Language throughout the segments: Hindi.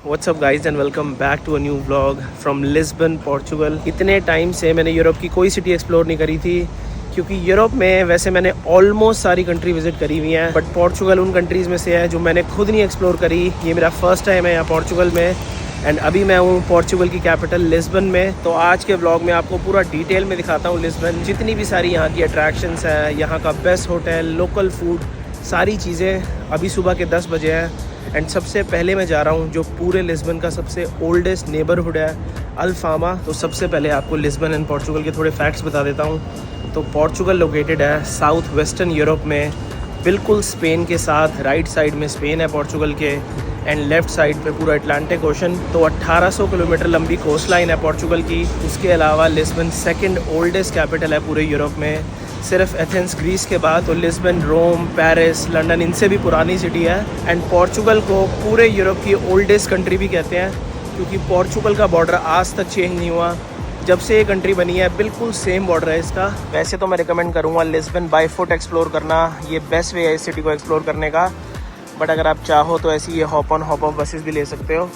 What's up guys and welcome back to a new vlog from Lisbon Portugal. इतने टाइम से मैंने यूरोप की कोई सिटी एक्सप्लोर नहीं करी थी, क्योंकि यूरोप में वैसे मैंने ऑलमोस्ट सारी कंट्री विजिट करी हुई हैं, बट पोर्चुगल उन कंट्रीज़ में से है जो मैंने खुद नहीं एक्सप्लोर करी। ये मेरा फर्स्ट टाइम है यहाँ पोर्चुगल में एंड अभी मैं हूँ पोर्चुगल की कैपिटल लिस्बन में। तो आज के व्लॉग में आपको पूरा डिटेल में दिखाता हूँ लिस्बन, जितनी भी सारी यहाँ की अट्रैक्शंस है, यहाँ का बेस्ट होटल, लोकल फूड, सारी चीज़ें। अभी सुबह के 10 बजे हैं एंड सबसे पहले मैं जा रहा हूँ जो पूरे लिस्बन का सबसे ओल्डेस्ट नेबरहुड है, अल्फामा। तो सबसे पहले आपको लिस्बन एंड पोर्चुगल के थोड़े फैक्ट्स बता देता हूँ। तो पोर्चुगल लोकेटेड है साउथ वेस्टर्न यूरोप में, बिल्कुल स्पेन के साथ। राइट साइड में स्पेन है पोर्चुगल के एंड लेफ़्ट साइड पे पूरा अटलांटिक ओशन। तो 1800 किलोमीटर लंबी कोस्ट लाइन है पोर्चुगल की। उसके अलावा लिस्बन सेकंड ओल्डेस्ट कैपिटल है पूरे यूरोप में, सिर्फ एथेंस ग्रीस के बाद। तो लिस्बन, रोम, पेरिस, लंदन, इनसे भी पुरानी सिटी है। एंड पोर्चुगल को पूरे यूरोप की ओल्डेस्ट कंट्री भी कहते हैं, क्योंकि पोर्चुगल का बॉर्डर आज तक चेंज नहीं हुआ। जब से ये कंट्री बनी है बिल्कुल सेम बॉर्डर है इसका। वैसे तो मैं रिकमेंड करूँगा लिस्बन बाय फुट एक्सप्लोर करना, ये बेस्ट वे है इस सिटी को एक्सप्लोर करने का। बट अगर आप चाहो तो ऐसी ये hop on hop off buses भी ले सकते हो,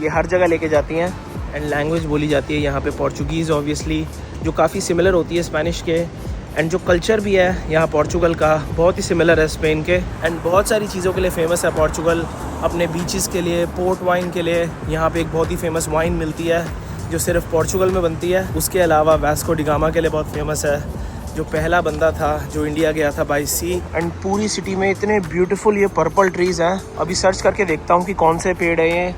ये हर जगह लेके जाती हैं। एंड लैंग्वेज बोली जाती है यहाँ पे पोर्चुगीज़ ऑब्वियसली, जो काफ़ी सिमिलर होती है स्पेनिश के। एंड जो कल्चर भी है यहाँ पोर्चुगल का बहुत ही सिमिलर है स्पेन के। एंड बहुत सारी चीज़ों के लिए फेमस है पोर्चुगल, अपने बीचेस के लिए, पोर्ट वाइन के लिए। यहाँ पे एक बहुत ही फेमस वाइन मिलती है जो सिर्फ पोर्चुगल में बनती है। उसके अलावा वास्को डी गामा के लिए बहुत फेमस है, जो पहला बंदा था जो इंडिया गया था बाय सी। एंड पूरी सिटी में इतने ब्यूटीफुल ये पर्पल ट्रीज़ हैं। अभी सर्च करके देखता हूँ कि कौन से पेड़ है ये।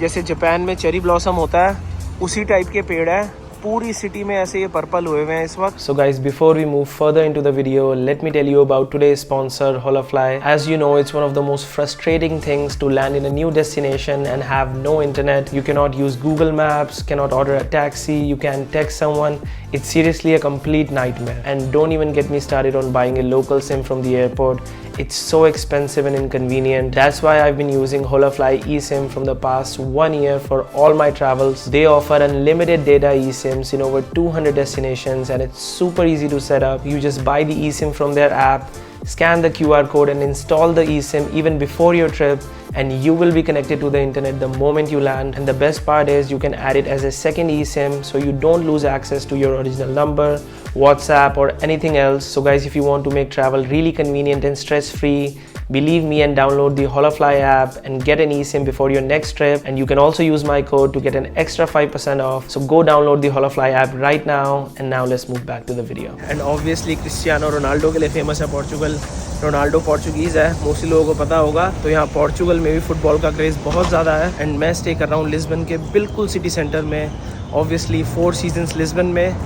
जैसे जापान में चेरी ब्लॉसम होता है, उसी टाइप के पेड़ है। पूरी सिटी में ऐसे ये पर्पल हुए हुए हैं इस वक्त। So guys, before we move further into the video, let me tell you about today's sponsor, Holafly. As you know, it's one of the most frustrating things to land in a new destination and have no internet. You cannot use Google Maps, cannot order a taxi, you can't text someone. It's seriously a complete nightmare. And don't even get me started on buying a local SIM from the airport. It's so expensive and inconvenient. That's why I've been using Holafly eSIM from the past 1 year for all my travels. They offer unlimited data eSIMs in over 200 destinations and it's super easy to set up. You just buy the eSIM from their app, scan the QR code and install the eSIM even before your trip, and you will be connected to the internet the moment you land. And the best part is you can add it as a second eSIM so you don't lose access to your original number, WhatsApp or anything else. So guys, if you want to make travel really convenient and stress-free, believe me and download the Holafly app and get an eSIM before your next trip. And you can also use my code to get an extra 5% off. So go download the Holafly app right now. And now let's move back to the video. And obviously Cristiano Ronaldo के लिए फेमस है पोर्चुगल। रोनाल्डो पोर्चुगीज़ है, मोस्टली लोगों को पता होगा। तो यहाँ पोर्चुगल में भी फुटबॉल का क्रेज़ बहुत ज़्यादा है। एंड मैं स्टे कर रहा हूँ लिस्बन के बिल्कुल सिटी सेंटर में, ऑब्वियसली 4 सीजन्स लिस्बन में।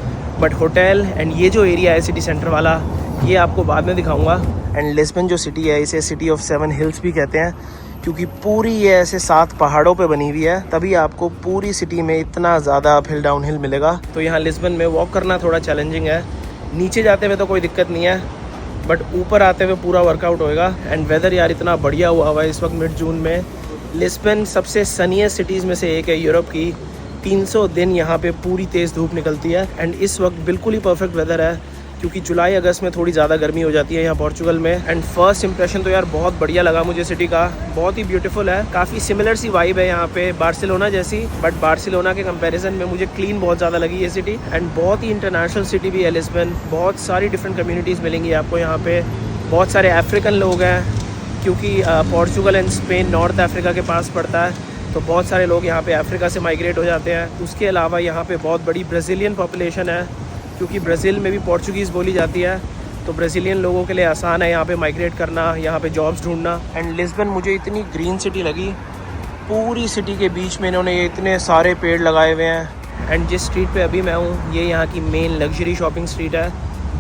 बट होटल एंड ये जो एरिया है सिटी सेंटर वाला, ये आपको बाद में दिखाऊंगा। एंड लिस्बन जो सिटी है इसे सिटी ऑफ 7 हिल्स भी कहते हैं, क्योंकि पूरी ये ऐसे 7 पहाड़ों पे बनी हुई है, तभी आपको पूरी सिटी में इतना ज़्यादा अप हिल डाउन हिल मिलेगा। तो यहाँ लिस्बन में वॉक करना थोड़ा चैलेंजिंग है। नीचे जाते हुए तो कोई दिक्कत नहीं है, बट ऊपर आते हुए पूरा वर्कआउट होएगा। एंड वेदर यार इतना बढ़िया हुआ है इस वक्त मिड जून में। लिस्बन सबसे सनीएस्ट सिटीज़ में से एक है यूरोप की। 300 दिन यहाँ पे पूरी तेज़ धूप निकलती है एंड इस वक्त बिल्कुल ही परफेक्ट वेदर है, क्योंकि जुलाई अगस्त में थोड़ी ज़्यादा गर्मी हो जाती है यहाँ पोर्चुगल में। एंड फर्स्ट इंप्रेशन तो यार बहुत बढ़िया लगा मुझे सिटी का, बहुत ही ब्यूटीफुल है। काफ़ी सिमिलर सी वाइब है यहाँ पे बार्सिलोना जैसी, बट बार्सिलोना के कंपैरिजन में मुझे क्लीन बहुत ज़्यादा लगी ये सिटी। एंड बहुत ही इंटरनेशनल सिटी भी है लिस्बन। बहुत सारी डिफरेंट कम्युनिटीज़ मिलेंगी आपको यहाँ पे। बहुत सारे अफ्रीकन लोग हैं, क्योंकि Portugal and Spain north Africa के पास पड़ता है, तो बहुत सारे लोग यहाँ पे अफ्रीका से माइग्रेट हो जाते हैं। उसके अलावा यहाँ पे बहुत बड़ी ब्राज़ीलियन पॉपुलेशन है, क्योंकि ब्राज़ील में भी पोर्चुगीज़ बोली जाती है। तो ब्राज़ीलियन लोगों के लिए आसान है यहाँ पे माइग्रेट करना, यहाँ पे जॉब्स ढूंढना। एंड लिस्बन मुझे इतनी ग्रीन सिटी लगी, पूरी सिटी के बीच में इन्होंने ये इतने सारे पेड़ लगाए हुए हैं। एंड जिस स्ट्रीट पे अभी मैं हूँ ये यहाँ की मेन लग्जरी शॉपिंग स्ट्रीट है।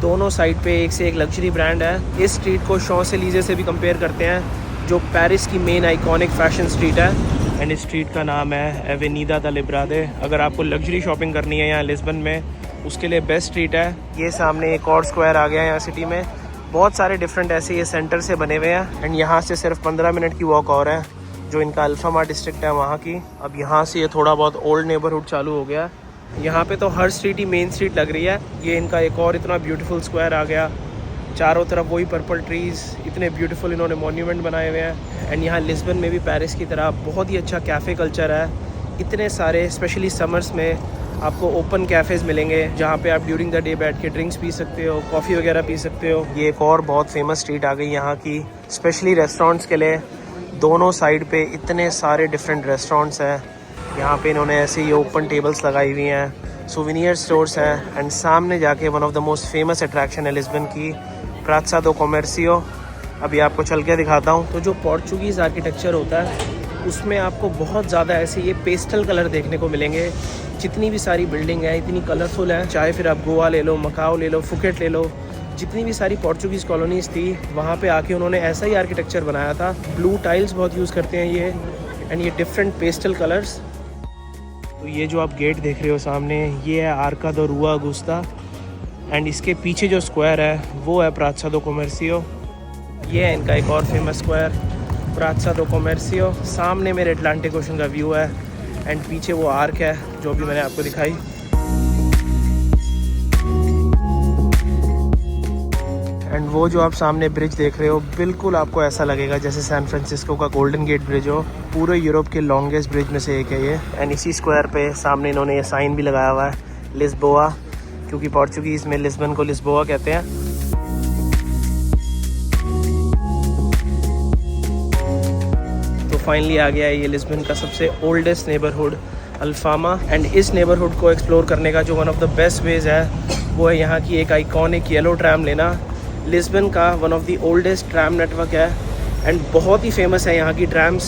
दोनों साइड पे एक से एक लग्जरी ब्रांड है। इस स्ट्रीट को शॉन्ज़-एलीज़े से भी कंपेयर करते हैं, जो पेरिस की मेन आइकॉनिक फैशन स्ट्रीट है। एंड इस स्ट्रीट का नाम है एवेनिदा दा लिब्रादे। अगर आपको लग्जरी शॉपिंग करनी है यहाँ लिस्बन में, उसके लिए बेस्ट स्ट्रीट है। ये सामने एक और स्क्वायर आ गया है यहाँ सिटी में। बहुत सारे डिफरेंट ऐसे ये सेंटर से बने हुए हैं। एंड यहाँ से सिर्फ 15 मिनट की वॉक और है, जो इनका अल्फामा डिस्ट्रिक्ट है वहाँ की। अब यहाँ से ये थोड़ा बहुत ओल्ड नेबरहुड चालू हो गया। यहाँ पे तो हर स्ट्रीट ही मेन स्ट्रीट लग रही है। ये इनका एक और इतना ब्यूटीफुल स्क्वायर आ गया। चारों तरफ वही पर्पल ट्रीज़, इतने ब्यूटीफुल इन्होंने मॉन्यूमेंट बनाए हुए हैं। एंड यहाँ लिस्बन में भी पेरिस की तरह बहुत ही अच्छा कैफ़े कल्चर है। इतने सारे स्पेशली समर्स में आपको ओपन कैफ़ेज़ मिलेंगे जहाँ पे आप ड्यूरिंग द डे बैठ के ड्रिंक्स पी सकते हो, कॉफ़ी वगैरह पी सकते हो। ये एक और बहुत फेमस स्ट्रीट आ गई यहाँ की स्पेशली रेस्टोरेंट्स के लिए। दोनों साइड पे इतने सारे डिफरेंट रेस्टोरेंट्स हैं। यहाँ पे इन्होंने ऐसे ही ओपन टेबल्स लगाई हुई हैं, सोविनियर स्टोर्स हैं। एंड सामने जाके one of the most famous attraction है लिस्बन की, प्रात्सा दो कॉमर्सियो। अभी आपको चल के दिखाता हूँ। तो जो पोर्चुगीज़ आर्किटेक्चर होता है उसमें आपको बहुत ज़्यादा ऐसे ये पेस्टल कलर देखने को मिलेंगे। जितनी भी सारी बिल्डिंग है इतनी कलरफुल है, चाहे फिर आप गोवा ले लो, मकाओ ले लो, फुकेट ले लो, जितनी भी सारी पोर्चुगीज़ कॉलोनीज़ थी वहाँ पे आके उन्होंने ऐसा ही आर्किटेक्चर बनाया था। ब्लू टाइल्स बहुत यूज़ करते हैं ये, एंड ये डिफरेंट पेस्टल कलर्स। तो ये जो आप गेट देख रहे हो सामने, ये है आर्का दो रुआ अगुस्ता, एंड इसके पीछे जो स्क्वायर है वो है प्रात्सा दो कॉमर्सियो। ये है इनका एक और फेमस स्क्वायर, प्रात्सा दो कॉमर्सियो। सामने मेरे अटलांटिक ओशन का व्यू है, एंड पीछे वो आर्क है जो भी मैंने आपको दिखाई। एंड वो जो आप सामने ब्रिज देख रहे हो बिल्कुल आपको ऐसा लगेगा जैसे सैन फ्रांसिस्को का गोल्डन गेट ब्रिज हो। पूरे यूरोप के लॉन्गेस्ट ब्रिज में से एक है ये। एंड इसी स्क्वायर पे सामने इन्होंने ये साइन भी लगाया हुआ है, लिस्बोआ, क्योंकि पोर्चुगीज़ में लिस्बन को लिस्बोआ कहते हैं। तो फाइनली आ गया है ये लिस्बन का सबसे ओल्डेस्ट नेबरहुड अल्फामा। एंड इस नेबरहुड को एक्सप्लोर करने का जो one of the best veg है वो है यहाँ की एक आइकॉनिक येलो ट्रैम लेना। लिस्बन का one of the oldest tram network है एंड बहुत ही फेमस है यहाँ की ट्रैम्स।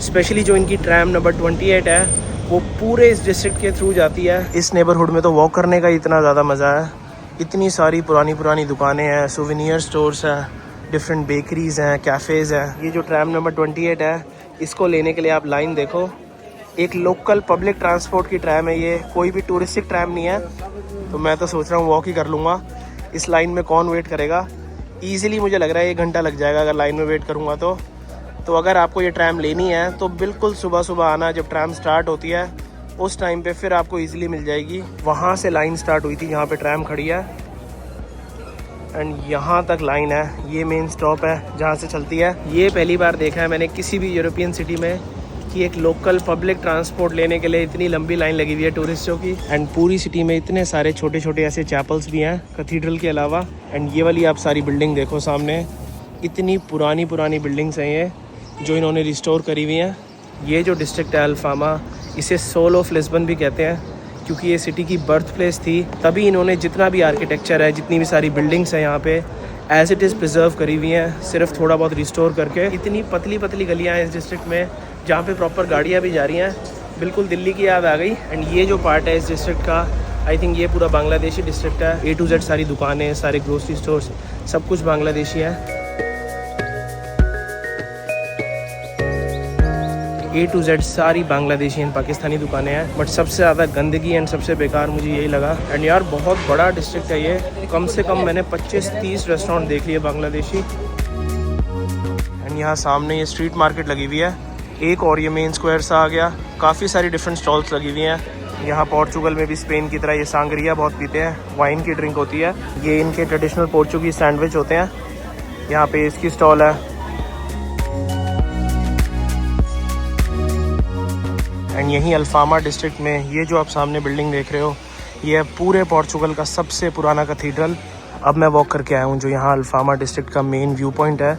स्पेशली जो इनकी ट्रैम नंबर 28 है वो पूरे इस डिस्ट्रिक्ट के थ्रू जाती है। इस नेबरहुड में तो वॉक करने का इतना ज़्यादा मज़ा है। इतनी सारी पुरानी दुकानें हैं, सोविनियर स्टोर्स हैं, डिफरेंट बेकरीज़ हैं, कैफ़ेज़ हैं। ये जो ट्रैम नंबर 28 है इसको लेने के लिए आप लाइन देखो। एक लोकल पब्लिक ट्रांसपोर्ट की ट्रैम है ये, कोई भी टूरिस्टिक ट्रैम नहीं है। तो मैं तो सोच रहा हूँ वॉक ही कर लूँगा। इस लाइन में कौन वेट करेगा। ईज़िली मुझे लग रहा है 1 घंटा लग जाएगा अगर लाइन में वेट करूँगा तो अगर आपको ये ट्रैम लेनी है तो बिल्कुल सुबह आना, जब ट्रैम स्टार्ट होती है उस टाइम पे फिर आपको ईज़िली मिल जाएगी। वहाँ से लाइन स्टार्ट हुई थी जहाँ पे ट्रैम खड़ी है, एंड यहाँ तक लाइन है। ये मेन स्टॉप है जहाँ से चलती है। ये पहली बार देखा है मैंने किसी भी यूरोपियन सिटी में कि एक लोकल पब्लिक ट्रांसपोर्ट लेने के लिए इतनी लंबी लाइन लगी हुई है टूरिस्टों की। एंड पूरी सिटी में इतने सारे छोटे छोटे ऐसे चैपल्स भी हैं कैथीड्रल के अलावा। एंड ये वाली आप सारी बिल्डिंग देखो सामने, इतनी पुरानी बिल्डिंग्स हैं ये जो इन्होंने रिस्टोर करी हुई हैं। ये जो डिस्ट्रिक्ट है अल्फामा, इसे सोल ऑफ लिस्बन भी कहते हैं क्योंकि ये सिटी की बर्थ प्लेस थी। तभी इन्होंने जितना भी आर्किटेक्चर है, जितनी भी सारी बिल्डिंग्स हैं यहाँ पे एज इट इज़ प्रिजर्व करी हुई हैं, सिर्फ थोड़ा बहुत रिस्टोर करके। इतनी पतली गलियाँ हैं इस डिस्ट्रिक्ट में जहाँ पे प्रॉपर गाड़ियाँ भी जा रही हैं। बिल्कुल दिल्ली की याद आ गई। एंड ये जो पार्ट है इस डिस्ट्रिक्ट का, आई थिंक ये पूरा बांग्लादेशी डिस्ट्रिक्ट है। A to Z सारी दुकानें, सारे ग्रोसरी स्टोर्स, सब कुछ बांग्लादेशी है। A to Z सारी बांग्लादेशी एंड पाकिस्तानी दुकानें हैं, बट सबसे ज़्यादा गंदगी एंड सबसे बेकार मुझे यही लगा। एंड यार बहुत बड़ा डिस्ट्रिक्ट है ये, कम से कम मैंने 25-30 रेस्टोरेंट देख लिए बांग्लादेशी। एंड यहाँ सामने ये स्ट्रीट मार्केट लगी हुई है एक, और ये मेन स्क्वायर सा आ गया। काफ़ी सारी डिफरेंट स्टॉल्स लगी हुई हैं। यहाँ पोर्चुगल में भी स्पेन की तरह ये सांगरिया बहुत पीते हैं, वाइन की ड्रिंक होती है। ये इनके ट्रेडिशनल पोर्चुगीज सैंडविच होते हैं। यहाँ पे इसकी स्टॉल है। एंड यहीं अल्फामा डिस्ट्रिक्ट में ये जो आप सामने बिल्डिंग देख रहे हो, ये है पूरे पोर्चुगल का सबसे पुराना कैथीड्रल। अब मैं वॉक करके आया हूँ जो यहाँ अल्फामा डिस्ट्रिक्ट का मेन व्यू पॉइंट है,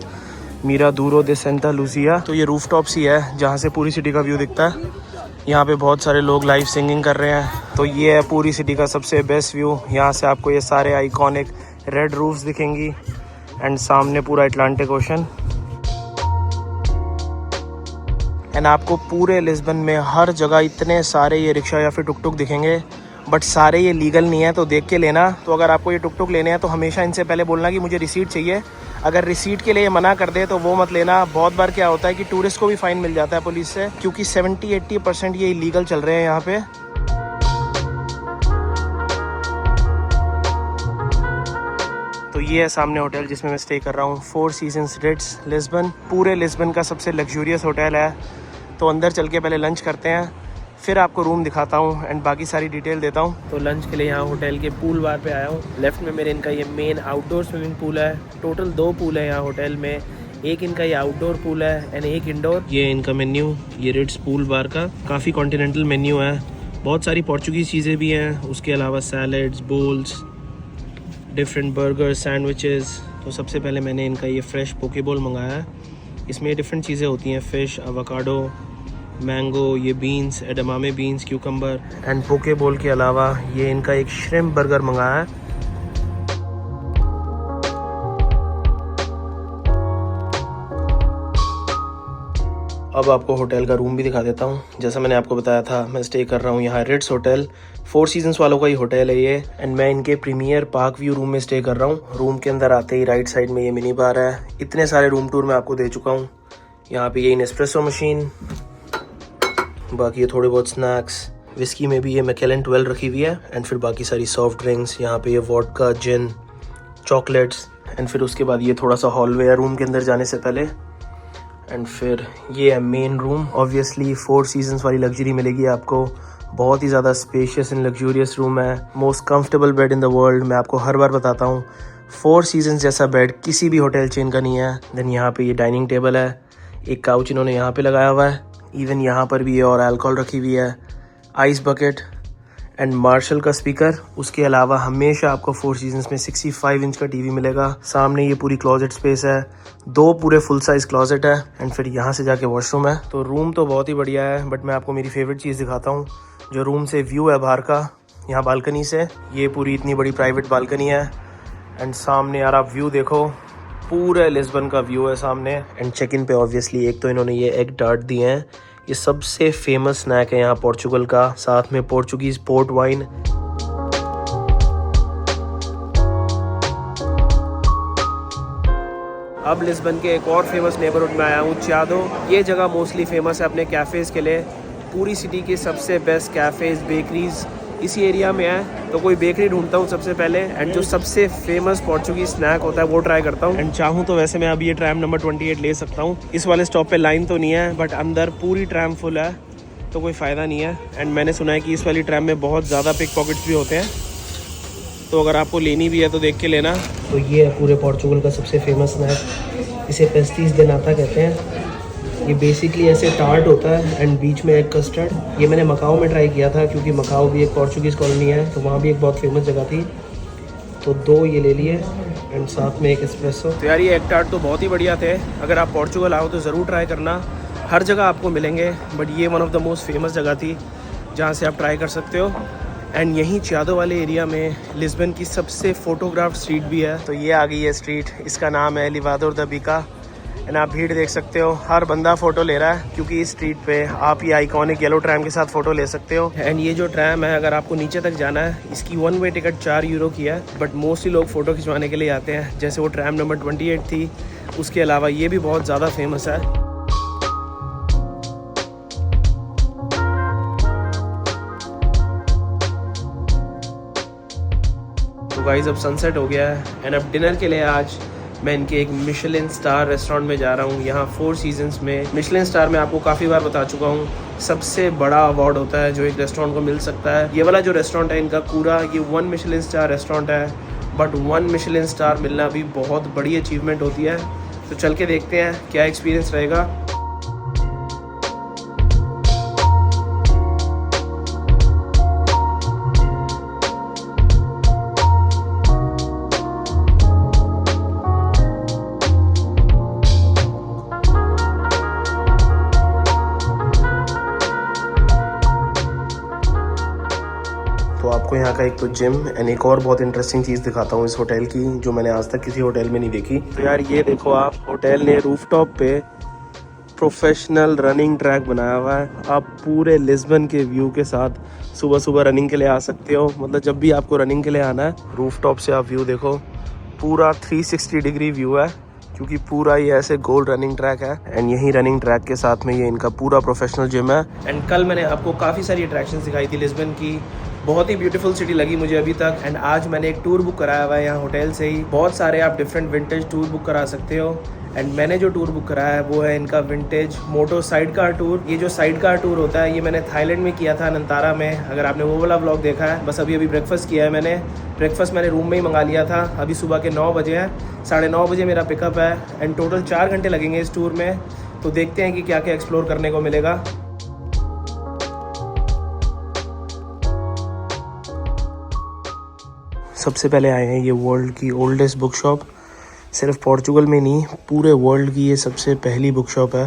मिराडूरो दे सेंटा लुसिया। तो ये रूफटॉप्स ही है जहाँ से पूरी सिटी का व्यू दिखता है। यहाँ पे बहुत सारे लोग लाइव सिंगिंग कर रहे हैं। तो ये है पूरी सिटी का सबसे बेस्ट व्यू। यहाँ से आपको ये सारे आइकॉनिक रेड रूफ्स दिखेंगी एंड सामने पूरा अटलांटिक ओशन। एंड आपको पूरे लिस्बन में हर जगह इतने सारे ये रिक्शा या फिर टुक दिखेंगे, बट सारे ये लीगल नहीं है, तो देख के लेना। तो अगर आपको ये टुक लेने हैं तो हमेशा इनसे पहले बोलना कि मुझे रिसीट चाहिए। अगर रिसीट के लिए मना कर दे तो वो मत लेना। बहुत बार क्या होता है कि टूरिस्ट को भी फाइन मिल जाता है पुलिस से, क्योंकि 70-80% ये इलीगल चल रहे हैं यहाँ पे। तो ये है सामने होटल जिसमें मैं स्टे कर रहा हूँ, 4 सीजन्स रिट्स लिस्बन। पूरे लिस्बन का सबसे लग्जूरियस होटल है। तो अंदर चल के पहले लंच करते हैं, फिर आपको रूम दिखाता हूँ एंड बाकी सारी डिटेल देता हूँ। तो लंच के लिए यहाँ होटल के पूल बार पे आया हूँ। लेफ्ट में मेरे इनका ये मेन आउटडोर स्विमिंग पूल है। टोटल 2 पूल है यहाँ होटल में, एक इनका ये आउटडोर पूल है एंड एक इंडोर। ये इनका मेन्यू, ये रिट्स पूल बार का काफ़ी कॉन्टिनेंटल मेन्यू है, बहुत सारी पोर्चुगीज़ चीज़ें भी हैं, उसके अलावा salads, bowls, different burger, sandwiches. तो सबसे पहले मैंने इनका ये फ्रेश पोके बोल मंगाया है। इसमें डिफरेंट चीज़ें होती हैं, फ़िश, अवाकाडो, मैंगो, ये बीन्स, एडमामे बीन्स, क्यूकम्बर एंड पोके बोल के अलावा ये इनका एक श्रिम्प बर्गर मंगाया है। अब आपको होटल का रूम भी दिखा देता हूँ। जैसा मैंने आपको बताया था, मैं स्टे कर रहा हूँ यहाँ रिट्स होटल, 4 सीजन्स वालों का ही होटल है ये एंड मैं इनके प्रीमियर पार्क व्यू रूम में स्टे कर रहा हूँ। रूम के अंदर आते ही राइट साइड में ये मिनी बार है। इतने सारे रूम टूर मैं आपको दे चुका हूँ। यहाँ पे ये नेस्प्रेसो मशीन, बाकी ये थोड़े बहुत स्नैक्स, विस्की में भी ये मैकेलन 12 रखी हुई है एंड फिर बाकी सारी सॉफ्ट ड्रिंक्स, यहाँ पे ये वोडका, जिन, चॉकलेट्स एंड फिर उसके बाद ये थोड़ा सा हॉलवे है रूम के अंदर जाने से पहले एंड फिर ये है मेन रूम। ऑब्वियसली 4 सीजन्स वाली लग्जरी मिलेगी आपको, बहुत ही ज़्यादा स्पेशियस एंड लग्जूरियस रूम है, most comfortable bed in the world. मैं आपको हर बार बताता हूँ 4 सीजन्स जैसा बेड किसी भी होटल चेन का नहीं है। देन यहाँ पे ये डाइनिंग टेबल है, एक काउच इन्होंने यहाँ पे लगाया हुआ है, इवन यहाँ पर भी और अल्कोहल रखी हुई है, आइस बकेट एंड मार्शल का स्पीकर। उसके अलावा हमेशा आपको 4 सीजन्स में 65 इंच का टीवी मिलेगा। सामने ये पूरी क्लोजेट स्पेस है, 2 पूरे फुल साइज क्लोजेट है एंड फिर यहाँ से जाके वॉशरूम है। तो रूम तो बहुत ही बढ़िया है, बट मैं आपको मेरी फेवरेट चीज़ दिखाता हूँ जो रूम से व्यू है बाहर का। यहाँ बालकनी से ये पूरी इतनी बड़ी प्राइवेट बालकनी है एंड सामने यार आप व्यू देखो, पूरे लिस्बन का व्यू है सामने। एंड चेक इन पे ऑब्वियसली एक तो इन्होंने ये एग टार्ट दिए हैं, ये सबसे फेमस स्नैक है यहाँ पोर्चुगल का, साथ में पोर्चुगीज पोर्ट वाइन। अब लिस्बन के एक और फेमस नेबरहुड में आया हूँ, चियादो। ये जगह मोस्टली फेमस है अपने कैफ़ेज़ के लिए। पूरी सिटी के सबसे बेस्ट कैफ़ेज़, बेकरीज इसी एरिया में है। तो कोई बेकरी ढूंढता हूँ सबसे पहले एंड जो सबसे फेमस पोर्चुगीज स्नैक होता है वो ट्राई करता हूँ। एंड चाहूँ तो वैसे मैं अभी ये ट्रैम नंबर 28 ले सकता हूँ। इस वाले स्टॉप पे लाइन तो नहीं है, बट अंदर पूरी ट्रैम फुल है तो कोई फ़ायदा नहीं है। एंड मैंने सुना है कि इस वाली ट्रैम में बहुत ज़्यादा पिक पॉकेट्स भी होते हैं, तो अगर आपको लेनी भी है तो देख के लेना। तो ये है पूरे पोर्चुगल का सबसे फेमस स्नैक, इसे पेस्टीज de nata कहते हैं। ये बेसिकली ऐसे टार्ट होता है एंड बीच में एक कस्टर्ड। ये मैंने मकाओ में ट्राई किया था क्योंकि मकाओ भी एक पोर्चुगीज़ कॉलोनी है, तो वहाँ भी एक बहुत फेमस जगह थी। तो 2 ये ले लिए एंड साथ में एक एस्प्रेसो। तो यार ये एग टार्ट तो बहुत ही बढ़िया थे। अगर आप पोर्चुगल आओ तो ज़रूर ट्राई करना, हर जगह आपको मिलेंगे, बट ये one of the most famous जगह थी जहाँ से आप ट्राई कर सकते हो। एंड यहीं चियादो वाले एरिया में लिस्बन की सबसे फोटोग्राफ स्ट्रीट भी है। तो ये आ गई है स्ट्रीट, इसका नाम है एलिवाडोर द बिका एंड आप भीड़ देख सकते हो, हर बंदा फ़ोटो ले रहा है क्योंकि इस स्ट्रीट पे आप ये आइकॉनिक येलो ट्रैम के साथ फ़ोटो ले सकते हो। एंड ये जो ट्रैम है, अगर आपको नीचे तक जाना है, इसकी 1 वे टिकट 4 यूरो की है, बट मोस्टली लोग फ़ोटो खिंचवाने के लिए आते हैं। जैसे वो ट्रैम नंबर 28 थी, उसके अलावा ये भी बहुत ज़्यादा फेमस है। तो गाइस अब सनसेट हो गया है एंड अब डिनर के लिए आज मैं इनके एक मिशेलिन स्टार रेस्टोरेंट में जा रहा हूँ। यहाँ 4 सीजन्स में मिशेलिन स्टार मैं आपको काफ़ी बार बता चुका हूँ, सबसे बड़ा अवार्ड होता है जो एक रेस्टोरेंट को मिल सकता है। ये वाला जो रेस्टोरेंट है इनका पूरा, ये 1 मिशेलिन स्टार रेस्टोरेंट है, बट 1 मिशेलिन स्टार मिलना भी बहुत बड़ी अचीवमेंट होती है। तो चल के देखते हैं क्या एक्सपीरियंस रहेगा। तो आपको यहाँ का एक तो जिम एंड एक और बहुत इंटरेस्टिंग चीज़ दिखाता हूँ इस होटल की, जो मैंने आज तक किसी होटल में नहीं देखी। तो यार ये देखो आप, होटल ने रूफटॉप पे प्रोफेशनल रनिंग ट्रैक बनाया हुआ है। आप पूरे लिस्बन के व्यू के साथ सुबह सुबह रनिंग के लिए आ सकते हो। मतलब जब भी आपको रनिंग के लिए आना है, रूफटॉप से आप व्यू देखो, पूरा 360 डिग्री व्यू है क्योंकि पूरा ये ऐसे गोल रनिंग ट्रैक है। एंड यही रनिंग ट्रैक के साथ में ये इनका पूरा प्रोफेशनल जिम है। एंड कल मैंने आपको काफ़ी सारी अट्रैक्शंस दिखाई थी लिस्बन की, बहुत ही ब्यूटीफुल सिटी लगी मुझे अभी तक। एंड आज मैंने एक टूर बुक कराया हुआ है यहाँ होटल से ही। बहुत सारे आप डिफरेंट विंटेज टूर बुक करा सकते हो एंड मैंने जो टूर बुक करा है वो है इनका विंटेज मोटो साइड कार टूर। ये जो साइड कार टूर होता है ये मैंने थाईलैंड में किया था, नंतारा में। अगर आपने वो वाला व्लॉग देखा है, बस अभी ब्रेकफास्ट किया है मैंने। ब्रेकफास्ट मैंने रूम में ही मंगा लिया था। अभी सुबह के 9 बजे हैं, 9:30 बजे मेरा पिकअप है एंड टोटल 4 घंटे लगेंगे इस टूर में। तो देखते हैं कि क्या क्या एक्सप्लोर करने को मिलेगा। सबसे पहले आए हैं ये वर्ल्ड की ओल्डेस्ट बुक शॉप। सिर्फ पोर्चुगल में नहीं, पूरे वर्ल्ड की ये सबसे पहली बुक शॉप है।